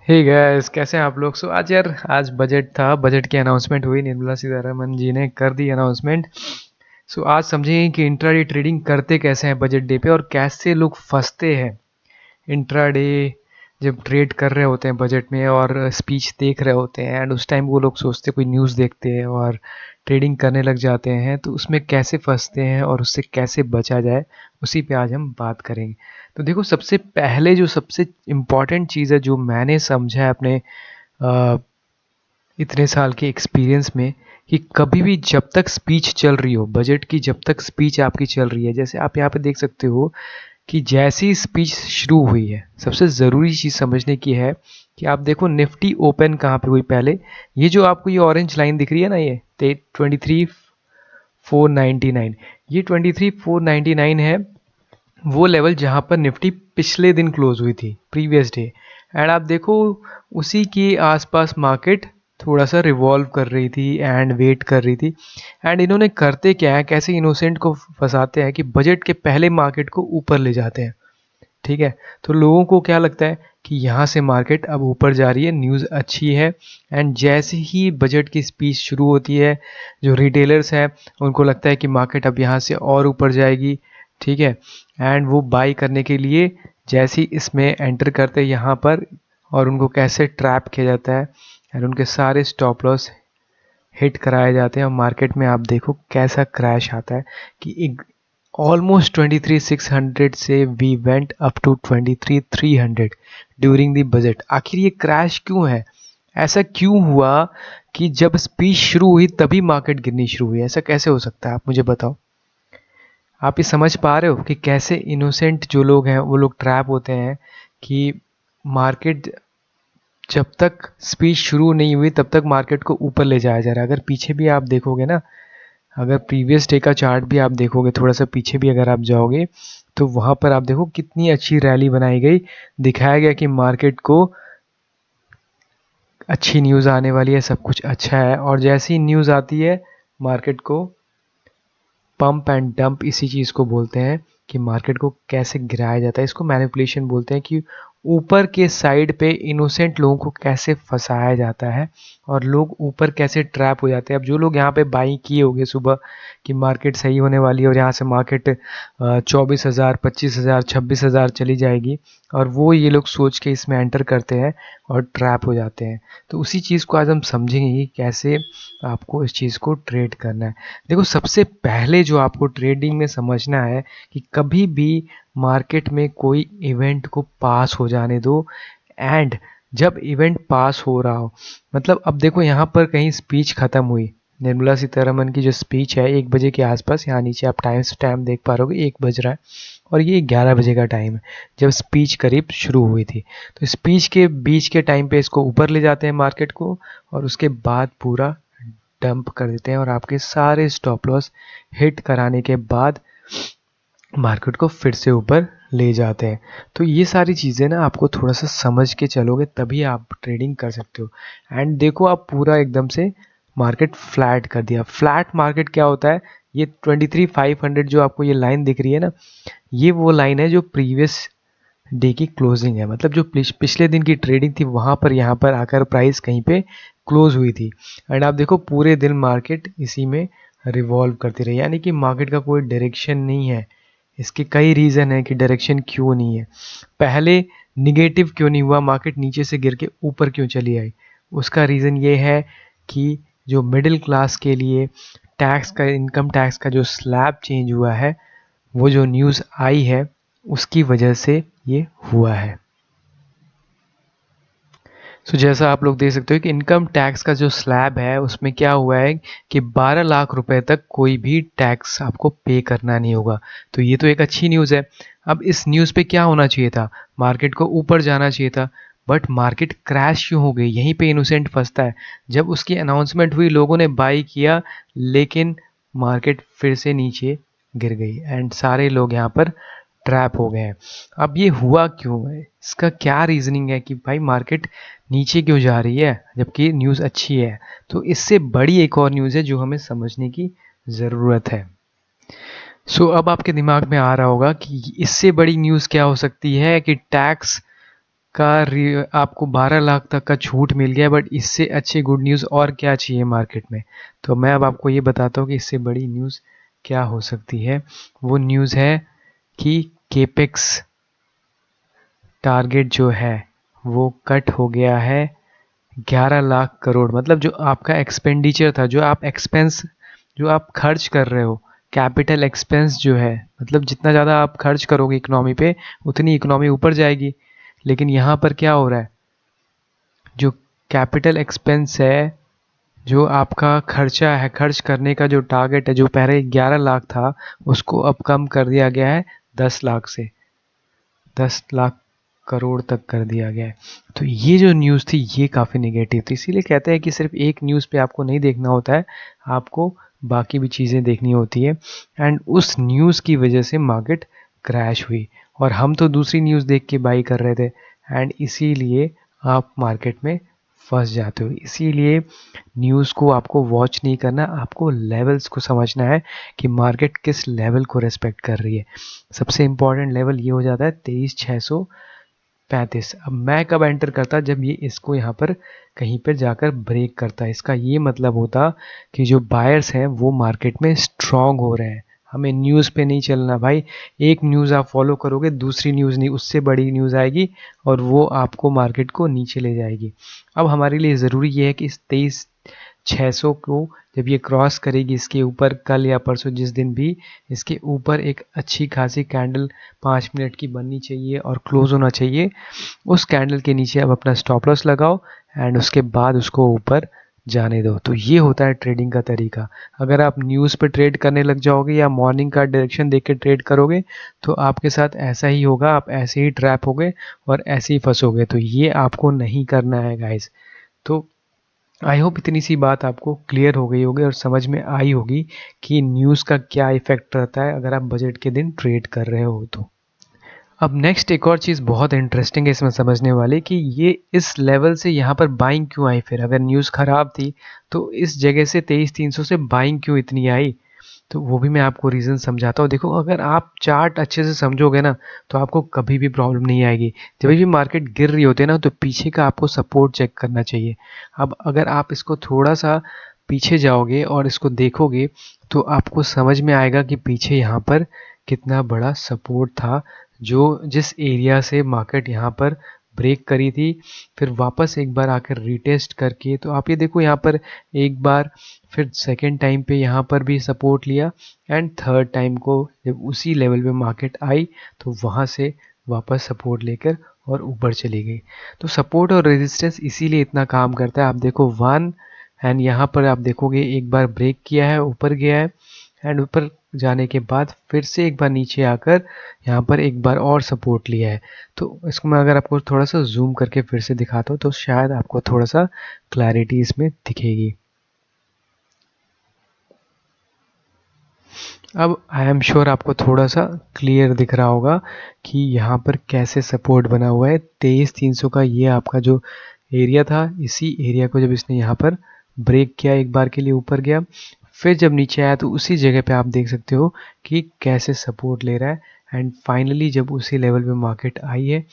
Hey guys, कैसे हैं आप लोग। आज यार आज बजट था। बजट की अनाउंसमेंट हुई, निर्मला सीतारमन जी ने कर दी अनाउंसमेंट। आज समझेंगे कि इंट्राडे ट्रेडिंग करते कैसे हैं बजट डे पे और कैसे लोग फंसते हैं इंट्राडे जब ट्रेड कर रहे होते हैं बजट में और स्पीच देख रहे होते हैं। एंड उस टाइम वो लोग सोचते कोई न्यूज़ देखते हैं और ट्रेडिंग करने लग जाते हैं, तो उसमें कैसे फंसते हैं और उससे कैसे बचा जाए, उसी पे आज हम बात करेंगे। तो देखो, सबसे पहले जो सबसे इम्पॉर्टेंट चीज़ है जो मैंने समझा है अपने अ, इतने साल के एक्सपीरियंस में, कि कभी भी जब तक स्पीच चल रही हो बजट की, जब तक स्पीच आपकी चल रही है, जैसे आप यहाँ पे देख सकते हो कि जैसी स्पीच शुरू हुई है, सबसे ज़रूरी चीज़ समझने की है कि आप देखो निफ्टी ओपन कहाँ पे हुई पहले। ये जो आपको ये ऑरेंज लाइन दिख रही है ना, ये 23,499, ये 23,499 है वो लेवल जहाँ पर निफ्टी पिछले दिन क्लोज हुई थी, प्रीवियस डे। एंड आप देखो उसी के आसपास मार्केट थोड़ा सा रिवॉल्व कर रही थी एंड वेट कर रही थी। एंड इन्होंने करते क्या है, कैसे इनोसेंट को फंसाते हैं कि बजट के पहले मार्केट को ऊपर ले जाते हैं। ठीक है, तो लोगों को क्या लगता है कि यहाँ से मार्केट अब ऊपर जा रही है, न्यूज़ अच्छी है। एंड जैसे ही बजट की स्पीच शुरू होती है, जो रिटेलर्स हैं उनको लगता है कि मार्केट अब यहाँ से और ऊपर जाएगी। ठीक है, एंड वो बाई करने के लिए जैसे ही इसमें एंटर करते हैं यहाँ पर, और उनको कैसे ट्रैप किया जाता है एंड उनके सारे स्टॉप लॉस हिट कराए जाते हैं। और मार्केट में आप देखो कैसा क्रैश आता है कि एक ऑलमोस्ट 23,600 से we went up to 23,300 during the budget. आखिर ये क्रैश क्यों है? ऐसा क्यों हुआ कि जब स्पीच शुरू हुई तभी मार्केट गिरनी शुरू हुई? ऐसा कैसे हो सकता है, आप मुझे बताओ। आप ये समझ पा रहे हो कि कैसे इनोसेंट जो लोग हैं वो लोग ट्रैप होते हैं कि मार्केट जब तक स्पीच शुरू नहीं हुई तब तक मार्केट को ऊपर ले जाया जा रहा है। अगर पीछे भी आप देखोगे ना, अगर प्रीवियस डे का चार्ट भी आप देखोगे, थोड़ा सा पीछे भी अगर आप जाओगे, तो वहाँ पर आप देखो कितनी अच्छी रैली बनाई गई। दिखाया गया कि मार्केट को अच्छी न्यूज़ आने वाली है, सब कुछ अच्छा है। और जैसी न्यूज़ आती है मार्केट को पंप एंड डंप, इसी चीज़ को बोलते हैं कि मार्केट को कैसे गिराया जाता है। इसको मैनिपुलेशन बोलते हैं कि ऊपर के साइड पे इनोसेंट लोगों को कैसे फंसाया जाता है और लोग ऊपर कैसे ट्रैप हो जाते हैं। अब जो लोग यहाँ पे बाई किए होंगे सुबह कि मार्केट सही होने वाली है और यहाँ से मार्केट 24,000, 25,000, 26,000 चली जाएगी, और वो ये लोग सोच के इसमें एंटर करते हैं और ट्रैप हो जाते हैं। तो उसी चीज़ को आज हम समझेंगे कि कैसे आपको इस चीज़ को ट्रेड करना है। देखो, सबसे पहले जो आपको ट्रेडिंग में समझना है कि कभी भी मार्केट में कोई इवेंट को पास हो जाने दो। एंड जब इवेंट पास हो रहा हो, मतलब अब देखो यहाँ पर कहीं स्पीच खत्म हुई, निर्मला सीतारमन की जो स्पीच है 1 बजे के आसपास, यहाँ नीचे आप टाइम देख पा रहे हो, 1 बज रहा है और ये 11 बजे का टाइम है जब स्पीच करीब शुरू हुई थी। तो स्पीच के बीच के टाइम पे इसको ऊपर ले जाते हैं मार्केट को, और उसके बाद पूरा डंप कर देते हैं और आपके सारे स्टॉप लॉस हिट कराने के बाद मार्केट को फिर से ऊपर ले जाते हैं। तो ये सारी चीज़ें ना आपको थोड़ा सा समझ के चलोगे तभी आप ट्रेडिंग कर सकते हो। एंड देखो, आप पूरा एकदम से मार्केट फ्लैट कर दिया। फ्लैट मार्केट क्या होता है? ये 23,500 जो आपको ये लाइन दिख रही है ना, ये वो लाइन है जो प्रीवियस डे की क्लोजिंग है। मतलब जो पिछले दिन की ट्रेडिंग थी वहाँ पर यहाँ पर आकर प्राइस कहीं पे क्लोज हुई थी। एंड आप देखो पूरे दिन मार्केट इसी में रिवॉल्व करती रही, यानी कि मार्केट का कोई डायरेक्शन नहीं है। इसके कई रीज़न है कि डायरेक्शन क्यों नहीं है। पहले निगेटिव क्यों नहीं हुआ, मार्केट नीचे से गिर के ऊपर क्यों चली आई? उसका रीज़न ये है कि जो मिडिल क्लास के लिए टैक्स का, इनकम टैक्स का जो स्लैब चेंज हुआ है, वो जो न्यूज़ आई है उसकी वजह से ये हुआ है। जैसा आप लोग देख सकते हो कि इनकम टैक्स का जो स्लैब है उसमें क्या हुआ है कि 12 लाख रुपए तक कोई भी टैक्स आपको पे करना नहीं होगा। तो ये तो एक अच्छी न्यूज़ है। अब इस न्यूज़ पे क्या होना चाहिए था? मार्केट को ऊपर जाना चाहिए था, बट मार्केट क्रैश क्यों हो गई? यहीं पे इनोसेंट फंसता है। जब उसकी अनाउंसमेंट हुई लोगों ने बाई किया, लेकिन मार्केट फिर से नीचे गिर गई एंड सारे लोग यहाँ पर ट्रैप हो गए हैं। अब ये हुआ क्यों है? इसका क्या रीजनिंग है कि भाई मार्केट नीचे क्यों जा रही है जबकि न्यूज़ अच्छी है? तो इससे बड़ी एक और न्यूज़ है जो हमें समझने की ज़रूरत है। अब आपके दिमाग में आ रहा होगा कि इससे बड़ी न्यूज़ क्या हो सकती है कि टैक्स आपको 12 लाख तक का छूट मिल गया, बट इससे अच्छी गुड न्यूज़ और क्या चाहिए मार्केट में। तो मैं अब आपको ये बताता हूँ कि इससे बड़ी न्यूज़ क्या हो सकती है। वो न्यूज़ है कि केपेक्स टारगेट जो है वो कट हो गया है 11 लाख करोड़। मतलब जो आपका एक्सपेंडिचर था, जो आप एक्सपेंस जो आप खर्च कर रहे हो, कैपिटल एक्सपेंस जो है, मतलब जितना ज़्यादा आप खर्च करोगे इकोनॉमी पे उतनी इकोनॉमी ऊपर जाएगी। लेकिन यहाँ पर क्या हो रहा है, जो कैपिटल एक्सपेंस है, जो आपका खर्चा है, खर्च करने का जो टारगेट है, जो पहले 11 लाख था उसको अब कम कर दिया गया है 10 लाख से 10 लाख करोड़ तक कर दिया गया है। तो ये जो न्यूज़ थी ये काफ़ी नेगेटिव थी। इसीलिए कहते हैं कि सिर्फ एक न्यूज़ पे आपको नहीं देखना होता है, आपको बाकी भी चीज़ें देखनी होती है। एंड उस न्यूज़ की वजह से मार्केट क्रैश हुई और हम तो दूसरी न्यूज़ देख के बाई कर रहे थे, एंड इसीलिए आप मार्केट में फंस जाते हो। इसीलिए न्यूज़ को आपको वॉच नहीं करना, आपको लेवल्स को समझना है कि मार्केट किस लेवल को रेस्पेक्ट कर रही है। सबसे इम्पॉर्टेंट लेवल ये हो जाता है 23,635। अब मैं कब एंटर करता, जब ये इसको यहाँ पर कहीं पर जाकर ब्रेक करता है। इसका ये मतलब होता कि जो बायर्स हैं वो मार्केट में स्ट्रांग हो रहे हैं। हमें न्यूज़ पे नहीं चलना भाई। एक न्यूज़ आप फॉलो करोगे, दूसरी न्यूज़ नहीं उससे बड़ी न्यूज़ आएगी और वो आपको मार्केट को नीचे ले जाएगी। अब हमारे लिए ज़रूरी ये है कि इस 23,600 को जब ये क्रॉस करेगी, इसके ऊपर कल या परसों जिस दिन भी, इसके ऊपर एक अच्छी खासी कैंडल 5 मिनट की बननी चाहिए और क्लोज होना चाहिए। उस कैंडल के नीचे आप अपना स्टॉप लॉस लगाओ एंड उसके बाद उसको ऊपर जाने दो। तो ये होता है ट्रेडिंग का तरीका। अगर आप न्यूज़ पे ट्रेड करने लग जाओगे या मॉर्निंग का डायरेक्शन देख के ट्रेड करोगे तो आपके साथ ऐसा ही होगा, आप ऐसे ही ट्रैप होगे और ऐसे ही फंसोगे। तो ये आपको नहीं करना है गाइस। तो आई होप इतनी सी बात आपको क्लियर हो गई होगी और समझ में आई होगी कि न्यूज़ का क्या इफ़ेक्ट रहता है अगर आप बजट के दिन ट्रेड कर रहे हो तो। अब नेक्स्ट एक और चीज़ बहुत इंटरेस्टिंग है इसमें समझने वाली कि ये इस लेवल से यहाँ पर बाइंग क्यों आई। फिर अगर न्यूज़ ख़राब थी तो इस जगह से 23,300 से बाइंग क्यों इतनी आई, तो वो भी मैं आपको रीज़न समझाता हूँ। देखो, अगर आप चार्ट अच्छे से समझोगे ना तो आपको कभी भी प्रॉब्लम नहीं आएगी। जब भी मार्केट गिर रही होती है ना तो पीछे का आपको सपोर्ट चेक करना चाहिए। अब अगर आप इसको थोड़ा सा पीछे जाओगे और इसको देखोगे तो आपको समझ में आएगा कि पीछे यहाँ पर कितना बड़ा सपोर्ट था, जो जिस एरिया से मार्केट यहाँ पर ब्रेक करी थी, फिर वापस एक बार आकर रीटेस्ट करके। तो आप ये देखो यहाँ पर एक बार, फिर सेकेंड टाइम पे यहाँ पर भी सपोर्ट लिया एंड थर्ड टाइम को जब उसी लेवल पे मार्केट आई तो वहाँ से वापस सपोर्ट लेकर और ऊपर चली गई। तो सपोर्ट और रेजिस्टेंस इसीलिए इतना काम करता है। आप देखो वन, एंड यहाँ पर आप देखोगे एक बार ब्रेक किया है, ऊपर गया है एंड ऊपर जाने के बाद फिर से एक बार नीचे आकर यहाँ पर एक बार और सपोर्ट लिया है। तो इसको मैं अगर आपको थोड़ा सा जूम करके फिर से दिखाता हूँ तो शायद आपको थोड़ा सा क्लैरिटी इसमें दिखेगी। अब आई एम श्योर आपको थोड़ा सा क्लियर दिख रहा होगा कि यहाँ पर कैसे सपोर्ट बना हुआ है। 23,300 का ये आपका जो एरिया था, इसी एरिया को जब इसने यहाँ पर ब्रेक किया, एक बार के लिए ऊपर गया, फिर जब नीचे आया तो उसी जगह पे आप देख सकते हो कि कैसे सपोर्ट ले रहा है एंड फाइनली जब उसी लेवल पे मार्केट आई है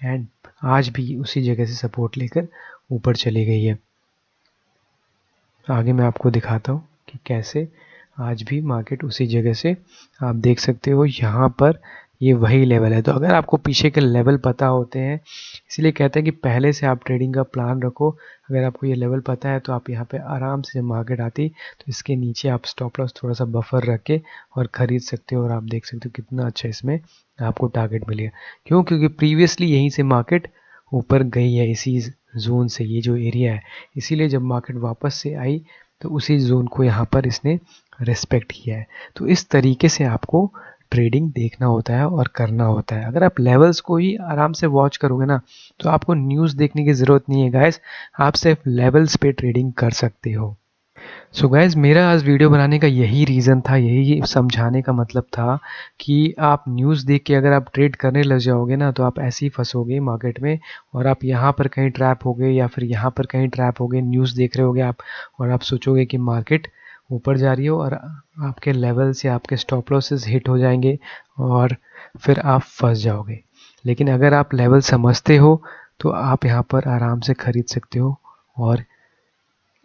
एंड आज भी उसी जगह से सपोर्ट लेकर ऊपर चली गई है। आगे मैं आपको दिखाता हूँ कि कैसे आज भी मार्केट उसी जगह से, आप देख सकते हो यहाँ पर ये वही लेवल है। तो अगर आपको पीछे के लेवल पता होते हैं, इसीलिए कहते हैं कि पहले से आप ट्रेडिंग का प्लान रखो। अगर आपको ये लेवल पता है तो आप यहाँ पे आराम से, जब मार्केट आती तो इसके नीचे आप स्टॉप लॉस थोड़ा सा बफर रख के और ख़रीद सकते हो और आप देख सकते हो कितना अच्छा इसमें आपको टारगेट मिलेगा। क्यों? क्योंकि प्रीवियसली यहीं से मार्केट ऊपर गई है, इसी जोन से, ये जो एरिया है। इसीलिए जब मार्केट वापस से आई तो उसी जोन को यहाँ पर इसने रिस्पेक्ट किया है। तो इस तरीके से आपको ट्रेडिंग देखना होता है और करना होता है। अगर आप लेवल्स को ही आराम से वॉच करोगे ना तो आपको न्यूज़ देखने की ज़रूरत नहीं है गाइस, आप सिर्फ लेवल्स पे ट्रेडिंग कर सकते हो। सो गाइज, मेरा आज वीडियो बनाने का यही रीज़न था, यही समझाने का मतलब था कि आप न्यूज़ देख के अगर आप ट्रेड करने लग जाओगे ना तो आप ऐसे ही फंसोगे मार्केट में और आप यहाँ पर कहीं ट्रैप हो गए या फिर यहाँ पर कहीं ट्रैप हो गए। न्यूज़ देख रहे होगे आप और आप सोचोगे कि मार्केट ऊपर जा रही हो और आपके लेवल से आपके स्टॉप लॉसेस हिट हो जाएंगे और फिर आप फंस जाओगे। लेकिन अगर आप लेवल समझते हो तो आप यहाँ पर आराम से खरीद सकते हो और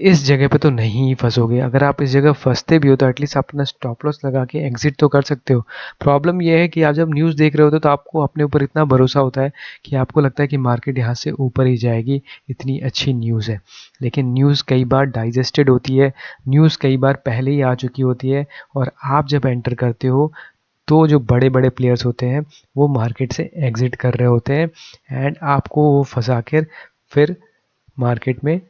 इस जगह पे तो नहीं फंसोगे। अगर आप इस जगह फंसते भी हो तो एटलीस्ट आप अपना स्टॉप लॉस लगा के एग्जिट तो कर सकते हो। प्रॉब्लम यह है कि आप जब न्यूज़ देख रहे होते हो तो आपको अपने ऊपर इतना भरोसा होता है कि आपको लगता है कि मार्केट यहाँ से ऊपर ही जाएगी, इतनी अच्छी न्यूज़ है। लेकिन न्यूज़ कई बार डाइजेस्टेड होती है, न्यूज़ कई बार पहले ही आ चुकी होती है, और आप जब एंटर करते हो तो जो बड़े बड़े प्लेयर्स होते हैं वो मार्केट से एग्जिट कर रहे होते हैं, एंड आपको वो फंसा कर फिर मार्केट में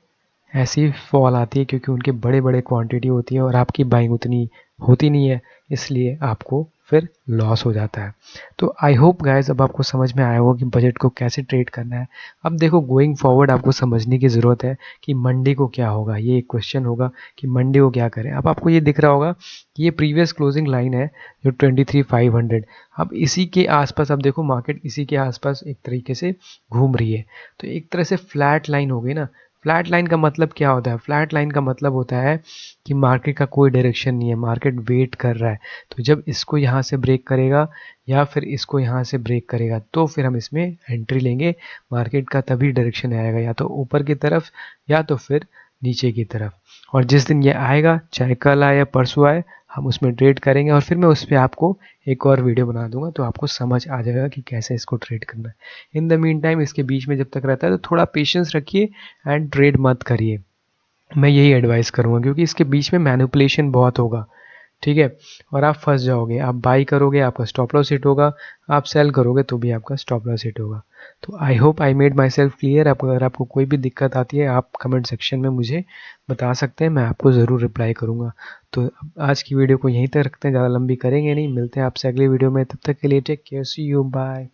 ऐसी फॉल आती है, क्योंकि उनके बड़े बड़े क्वांटिटी होती है और आपकी बाइंग उतनी होती नहीं है, इसलिए आपको फिर लॉस हो जाता है। तो आई होप गाइस अब आपको समझ में आया होगा कि बजट को कैसे ट्रेड करना है। अब देखो गोइंग फॉरवर्ड आपको समझने की ज़रूरत है कि मंडे को क्या होगा। ये एक क्वेश्चन होगा कि मंडे को क्या करें। अब आपको ये दिख रहा होगा कि ये प्रीवियस क्लोजिंग लाइन है जो 23,500। अब इसी के आसपास अब देखो मार्केट इसी के आसपास एक तरीके से घूम रही है, तो एक तरह से फ्लैट लाइन हो गई ना। फ्लैट लाइन का मतलब क्या होता है? फ्लैट लाइन का मतलब होता है कि मार्केट का कोई डायरेक्शन नहीं है, मार्केट वेट कर रहा है। तो जब इसको यहाँ से ब्रेक करेगा या फिर इसको यहाँ से ब्रेक करेगा तो फिर हम इसमें एंट्री लेंगे। मार्केट का तभी डायरेक्शन आएगा, या तो ऊपर की तरफ या तो फिर नीचे की तरफ। और जिस दिन ये आएगा, चाहे कल आए या परसों आए, हम उसमें ट्रेड करेंगे और फिर मैं उस पर आपको एक और वीडियो बना दूंगा, तो आपको समझ आ जाएगा कि कैसे इसको ट्रेड करना है। इन द मीन टाइम इसके बीच में जब तक रहता है तो थोड़ा पेशेंस रखिए एंड ट्रेड मत करिए। मैं यही एडवाइस करूँगा, क्योंकि इसके बीच में मैनिपुलेशन बहुत होगा, ठीक है, और आप फंस जाओगे। आप बाई करोगे आपका स्टॉप लॉस हिट होगा, आप सेल करोगे तो भी आपका स्टॉप लॉस हिट होगा। तो I hope I made my self clear. अगर आपको कोई भी दिक्कत आती है आप कमेंट सेक्शन में मुझे बता सकते हैं, मैं आपको ज़रूर रिप्लाई करूँगा। तो आज की वीडियो को यहीं तक रखते हैं, ज़्यादा लंबी करेंगे नहीं। मिलते हैं आपसे अगली वीडियो में, तब तक के लिए take care, see you, bye.